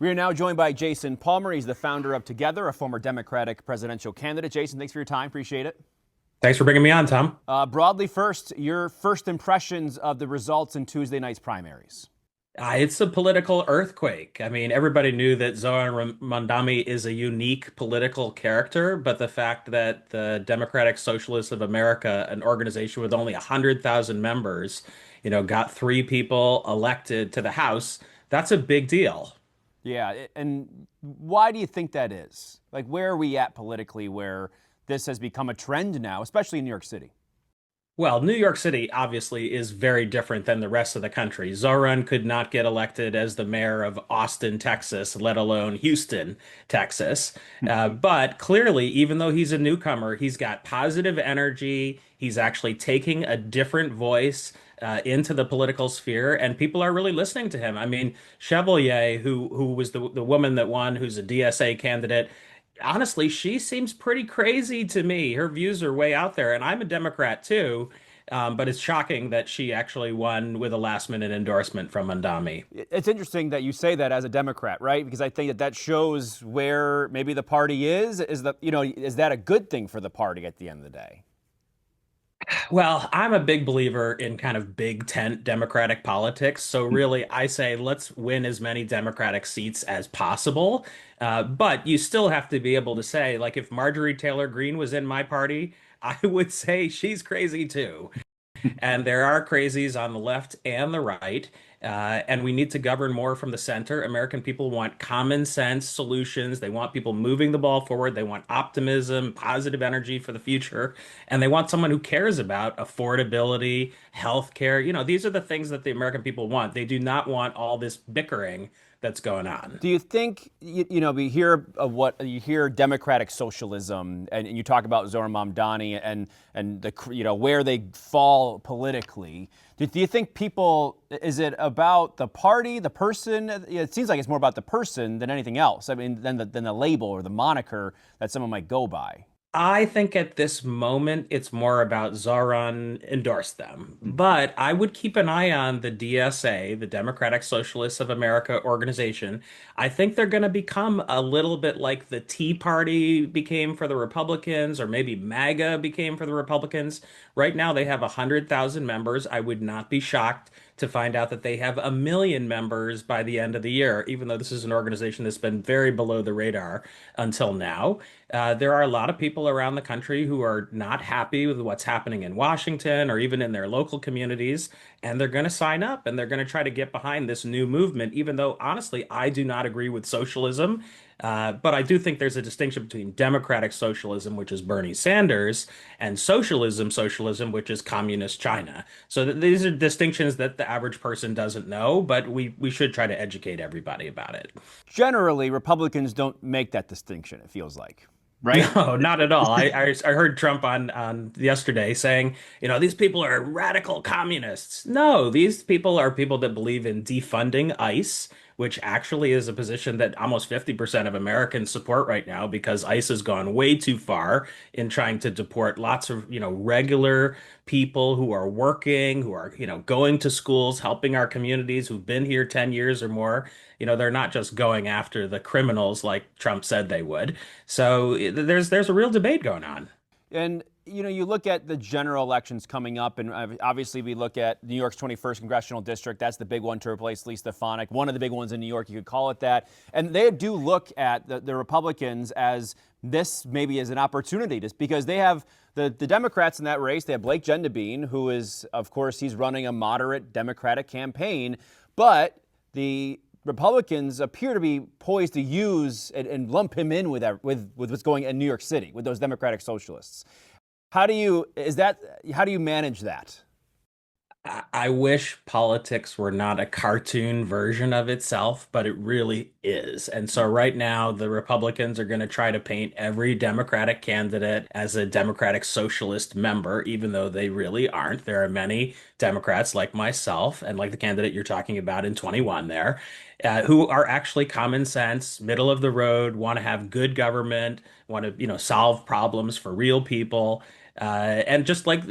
We are now joined by Jason Palmer. He's the founder of Together, a former Democratic presidential candidate. Jason, thanks for your time. Appreciate it. Thanks for bringing me on, Tom. Broadly, first, your first impressions of the results in Tuesday night's primaries. It's a political earthquake. I mean, everybody knew that Zoran Mandami is a unique political character, but the fact that the Democratic Socialists of America, an organization with only 100,000 members, got three people elected to the House, that's a big deal. Yeah, and why do you think that is? Like, where are we at politically where this has become a trend now, especially in New York City? Well, New York City obviously is very different than the rest of the country. Zoran could not get elected as the mayor of Austin, Texas, let alone Houston, Texas. But clearly, even though he's a newcomer, he's got positive energy. He's actually taking a different voice into the political sphere, and people are really listening to him. I mean, Chevalier, who was the woman that won, who's a DSA candidate, honestly, she seems pretty crazy to me. Her views are way out there, and I'm a Democrat too. But it's shocking that she actually won with a last minute endorsement from Mandami. It's interesting that you say that as a Democrat, right? Because I think that shows where maybe the party is. Is that a good thing for the party at the end of the day? Well, I'm a big believer in kind of big tent Democratic politics. So really, I say let's win as many Democratic seats as possible. But you still have to be able to say, like, if Marjorie Taylor Greene was in my party, I would say she's crazy too. And there are crazies on the left and the right. And we need to govern more from the center. American people want common sense solutions. They want people moving the ball forward. They want optimism, positive energy for the future. And they want someone who cares about affordability, healthcare. These are the things that the American people want. They do not want all this bickering that's going on. Do you think we hear of what you hear democratic socialism, and you talk about Zoran Mamdani and the where they fall politically? Do you think people, is it about the party, the person? It seems like it's more about the person than anything else. I mean, than the label or the moniker that someone might go by. I think at this moment it's more about Zoran endorsed them. But I would keep an eye on the DSA, the Democratic Socialists of America organization. I think they're going to become a little bit like the Tea Party became for the Republicans, or maybe MAGA became for the Republicans. Right now they have 100,000 members. I would not be shocked to find out that they have 1 million members by the end of the year, even though this is an organization that's been very below the radar until now. There are a lot of people around the country who are not happy with what's happening in Washington or even in their local communities, and they're going to sign up and they're going to try to get behind this new movement, even though honestly, I do not agree with socialism. But I do think there's a distinction between democratic socialism, which is Bernie Sanders, and socialism, which is communist China. So these are distinctions that the average person doesn't know, but we should try to educate everybody about it. Generally, Republicans don't make that distinction, it feels like. Right? No, not at all. I heard Trump on yesterday saying, these people are radical communists. No, these people are people that believe in defunding ICE, which actually is a position that almost 50% of Americans support right now because ICE has gone way too far in trying to deport lots of, regular people who are working, who are, going to schools, helping our communities who've been here 10 years or more. They're not just going after the criminals like Trump said they would. So there's a real debate going on. And you look at the general elections coming up, and obviously we look at New York's 21st congressional district. That's the big one to replace Lee Stefanik, one of the big ones in New York, you could call it that. And they do look at the Republicans as this maybe as an opportunity, just because they have the Democrats in that race. They have Blake Gendabine, who is, of course, he's running a moderate Democratic campaign, but the Republicans appear to be poised to use and lump him in with what's going in New York City with those Democratic Socialists. How do you manage that? I wish politics were not a cartoon version of itself, but it really is. And so right now, the Republicans are going to try to paint every Democratic candidate as a Democratic Socialist member, even though they really aren't. There are many Democrats like myself and like the candidate you're talking about in 21 there, who are actually common sense, middle of the road, want to have good government, want to, solve problems for real people. And just like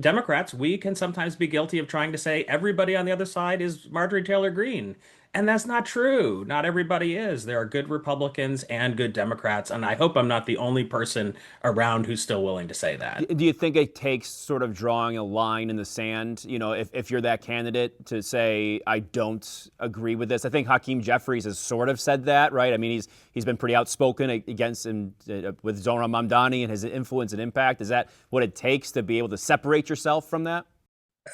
Democrats, we can sometimes be guilty of trying to say everybody on the other side is Marjorie Taylor Greene. And that's not true. Not everybody is. There are good Republicans and good Democrats, and I hope I'm not the only person around who's still willing to say that. Do you think it takes sort of drawing a line in the sand, if you're that candidate to say, I don't agree with this? I think Hakeem Jeffries has sort of said that, right? I mean, he's been pretty outspoken against him with Zohran Mamdani and his influence and impact. Is that what it takes to be able to separate yourself from that?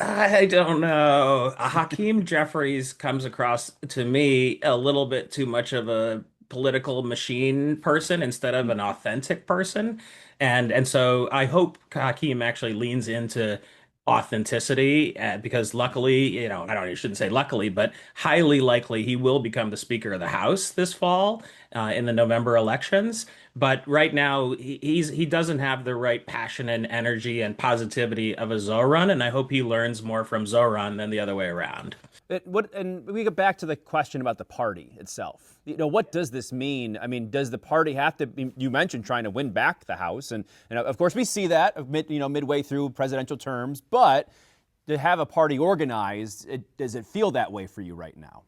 I don't know. Hakeem Jeffries comes across to me a little bit too much of a political machine person instead of an authentic person. And so I hope Hakeem actually leans into authenticity because luckily, I shouldn't say luckily, but highly likely he will become the Speaker of the House this fall in the November elections. But right now, he doesn't have the right passion and energy and positivity of a Zoran, and I hope he learns more from Zoran than the other way around. And we get back to the question about the party itself. What does this mean? I mean, does the party have to be, you mentioned trying to win back the House, and of course we see that midway through presidential terms, but to have a party organized, does it feel that way for you right now?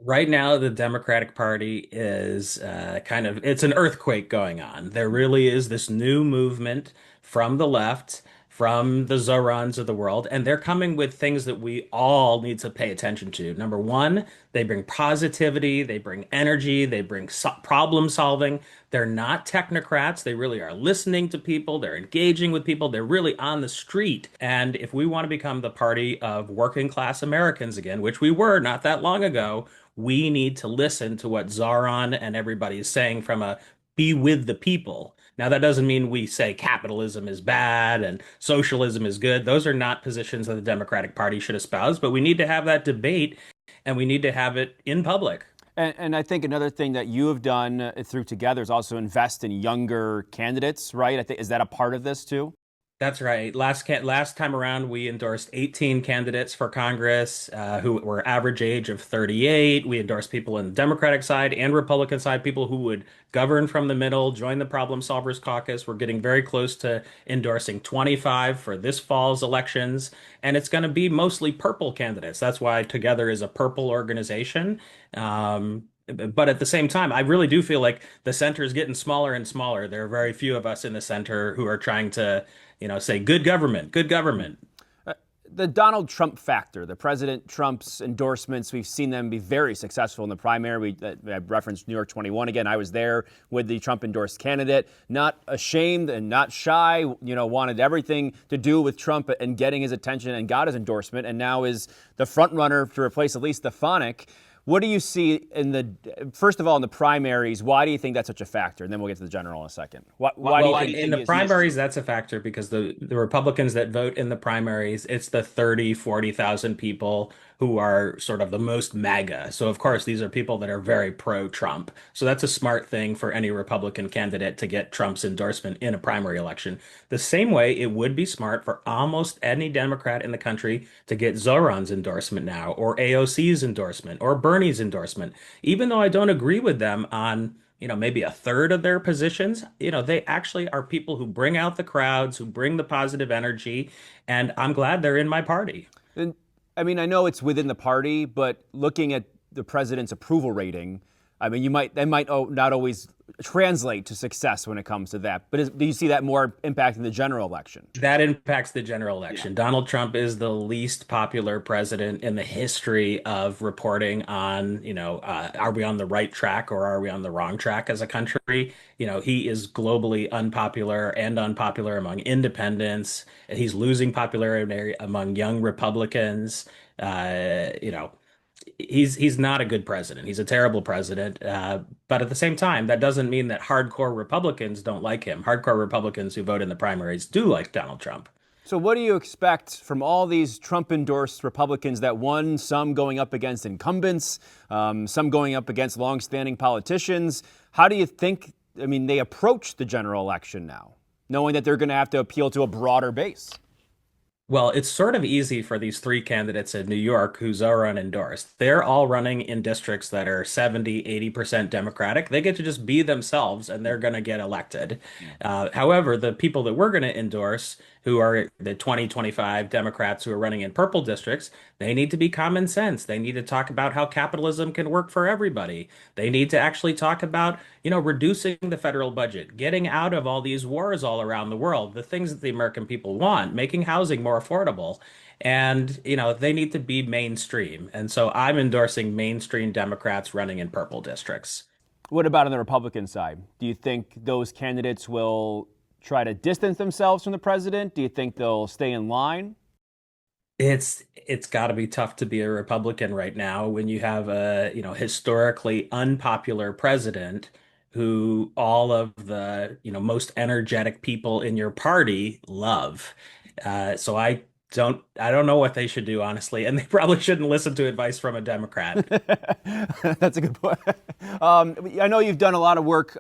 Right now, the Democratic Party is it's an earthquake going on. There really is this new movement from the left, from the Zorans of the world, and they're coming with things that we all need to pay attention to. Number one, they bring positivity, they bring energy, they bring problem solving. They're not technocrats. They really are listening to people, they're engaging with people, they're really on the street. And if we want to become the party of working class Americans again, which we were not that long ago, we need to listen to what Zaron and everybody is saying from a be with the people. Now, that doesn't mean we say capitalism is bad and socialism is good. Those are not positions that the Democratic Party should espouse, but we need to have that debate and we need to have it in public. And I think another thing that you have done through Together is also invest in younger candidates, right? I think is that a part of this too? That's right. Last time around, we endorsed 18 candidates for Congress who were average age of 38. We endorsed people in the Democratic side and Republican side, people who would govern from the middle, join the Problem Solvers Caucus. We're getting very close to endorsing 25 for this fall's elections, and it's going to be mostly purple candidates. That's why Together is a purple organization. But at the same time, I really do feel like the center is getting smaller and smaller. There are very few of us in the center who are trying to say good government, good government. The Donald Trump factor, the President Trump's endorsements, we've seen them be very successful in the primary. I referenced New York 21 again. I was there with the Trump endorsed candidate, not ashamed and not shy, wanted everything to do with Trump and getting his attention and got his endorsement, and now is the front runner to replace at least Stefanik. What do you see first of all, in the primaries? Why do you think that's such a factor? And then we'll get to the general in a second. Why do you think in the primaries, that's a factor because the Republicans that vote in the primaries, it's the 30, 40,000 people who are sort of the most MAGA. So, of course, these are people that are very pro-Trump. So that's a smart thing for any Republican candidate to get Trump's endorsement in a primary election. The same way it would be smart for almost any Democrat in the country to get Zoran's endorsement now, or AOC's endorsement, or Bernie's endorsement. Even though I don't agree with them on maybe a third of their positions, they actually are people who bring out the crowds, who bring the positive energy, and I'm glad they're in my party. And I mean, I know it's within the party, but looking at the president's approval rating, I mean, they might not always translate to success when it comes to that. But do you see that more impacting the general election? That impacts the general election. Yeah. Donald Trump is the least popular president in the history of reporting on, are we on the right track or are we on the wrong track as a country? He is globally unpopular and unpopular among independents. And he's losing popularity among young Republicans. He's not a good president. He's a terrible president. But at the same time, that doesn't mean that hardcore Republicans don't like him. Hardcore Republicans who vote in the primaries do like Donald Trump. So what do you expect from all these Trump-endorsed Republicans that won, some going up against incumbents, some going up against longstanding politicians? How do you think, they approach the general election now, knowing that they're going to have to appeal to a broader base? Well, it's sort of easy for these three candidates in New York who Zoran endorsed. They're all running in districts that are 70, 80% Democratic. They get to just be themselves and they're going to get elected. However, the people that we're going to endorse who are the 2025 Democrats who are running in purple districts, they need to be common sense. They need to talk about how capitalism can work for everybody. They need to actually talk about, reducing the federal budget, getting out of all these wars all around the world, the things that the American people want, making housing more affordable. And, they need to be mainstream. And so I'm endorsing mainstream Democrats running in purple districts. What about on the Republican side? Do you think those candidates will try to distance themselves from the president? Do you think they'll stay in line? It's got to be tough to be a Republican right now when you have a, historically unpopular president who all of the, most energetic people in your party love. So I don't know what they should do, honestly, and they probably shouldn't listen to advice from a Democrat. That's a good point. I know you've done a lot of work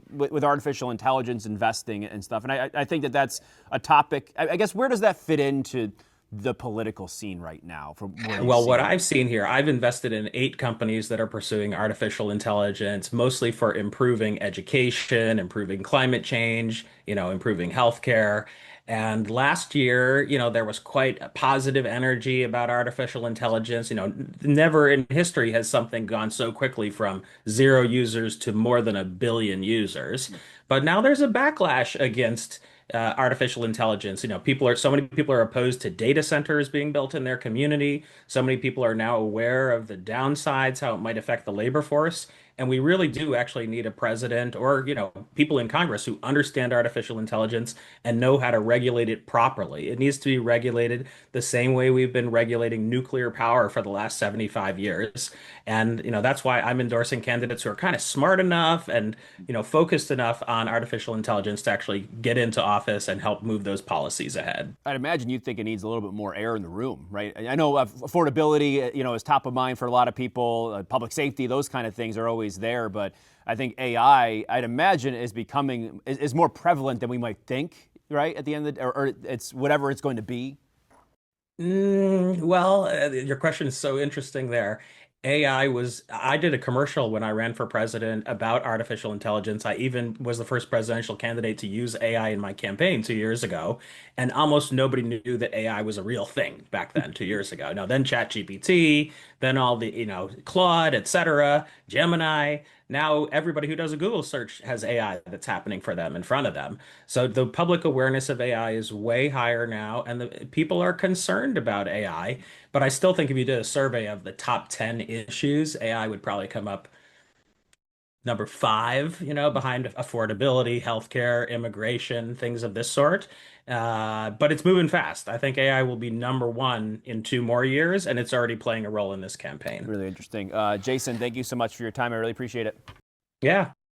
with artificial intelligence investing and stuff, and I think that that's a topic. I guess where does that fit into the political scene right now? From what you Well, see, what I've seen here, I've invested in 8 companies that are pursuing artificial intelligence, mostly for improving education, improving climate change, improving healthcare. And last year, there was quite a positive energy about artificial intelligence. Never in history has something gone so quickly from 0 users to more than 1 billion users. But now there's a backlash against artificial intelligence. So many people are opposed to data centers being built in their community. So many people are now aware of the downsides, how it might affect the labor force. And we really do actually need a president or, people in Congress who understand artificial intelligence and know how to regulate it properly. It needs to be regulated the same way we've been regulating nuclear power for the last 75 years. And, that's why I'm endorsing candidates who are kind of smart enough and, focused enough on artificial intelligence to actually get into office and help move those policies ahead. I'd imagine you think it needs a little bit more air in the room, right? I know affordability, is top of mind for a lot of people. Public safety, those kind of things are always there, but I think AI, I'd imagine, is more prevalent than we might think, right? At the end of the, or it's whatever it's going to be. Well, your question is so interesting there. I did a commercial when I ran for president about artificial intelligence. I even was the first presidential candidate to use AI in my campaign 2 years ago. And almost nobody knew that AI was a real thing back then, 2 years ago. Now, then ChatGPT, then all the, Claude, etc., Gemini. Now everybody who does a Google search has AI that's happening for them in front of them. So the public awareness of AI is way higher now, and the people are concerned about AI. But I still think if you did a survey of the top 10 issues, AI would probably come up number 5, behind affordability, healthcare, immigration, things of this sort. But it's moving fast. I think AI will be number 1 in 2 more years, and it's already playing a role in this campaign. Really interesting. Jason, thank you so much for your time. I really appreciate it. Yeah.